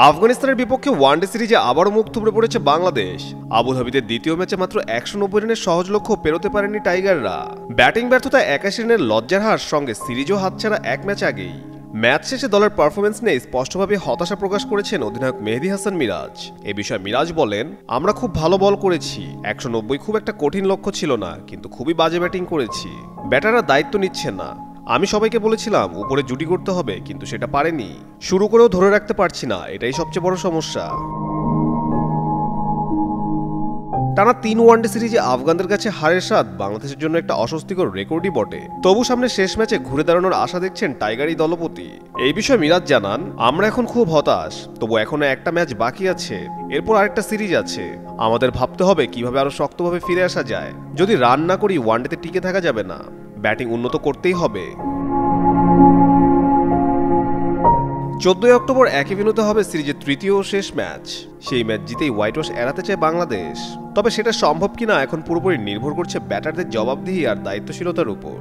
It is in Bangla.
আফগানিস্তানের বিপক্ষে ওয়ানডে সিরিজে আবারও মুখ থুবড়ে পড়েছে বাংলাদেশ। আবুধাবিতে দ্বিতীয় ম্যাচে মাত্র 190 রানের সহজ লক্ষ্য পেরোতে পারেনি টাইগাররা। ব্যাটিং ব্যর্থতায় 81 রানের লজ্জার হার, সঙ্গে সিরিজও হাতছাড়া এক ম্যাচ আগেই। ম্যাচ শেষে দলের পারফরমেন্স নিয়ে স্পষ্টভাবে হতাশা প্রকাশ করেছেন অধিনায়ক মেহেদী হাসান মিরাজ। এ বিষয়ে মিরাজ বলেন, আমরা খুব ভালো বল করেছি, 190 খুব একটা কঠিন লক্ষ্য ছিল না, কিন্তু খুবই বাজে ব্যাটিং করেছি। ব্যাটাররা দায়িত্ব নিচ্ছে না। আমি সবাইকে বলেছিলাম উপরে জুটি করতে হবে, কিন্তু সেটা পারেনি। শুরু করেও ধরে রাখতে পারছি না, এটাই সবচেয়ে বড় সমস্যা। টানা 3 ওয়ানডে সিরিজে আফগানদের কাছে হারের স্বাদ বাংলাদেশের জন্য একটা অস্বস্তিকর রেকর্ডই বটে। তবু সামনে শেষ ম্যাচে ঘুরে দাঁড়ানোর আশা দেখছেন টাইগারই দলপতি। এই বিষয়ে মিরাজ জানান, আমরা এখন খুব হতাশ, তবু এখনো একটা ম্যাচ বাকি আছে, এরপর আরেকটা সিরিজ আছে। আমাদের ভাবতে হবে কিভাবে আরো শক্তভাবে ফিরে আসা যায়। যদি রান না করি ওয়ানডেতে টিকে থাকা যাবে না, ব্যাটিং উন্নত করতেই হবে। 14 অক্টোবর একই ভেন্যুতে হবে সিরিজের তৃতীয় ও শেষ ম্যাচ। সেই ম্যাচ জিতেই হোয়াইট ওয়াশ এড়াতে চায় বাংলাদেশ। তবে সেটা সম্ভব কিনা এখন পুরোপুরি নির্ভর করছে ব্যাটারদের জবাবদিহি আর দায়িত্বশীলতার উপর।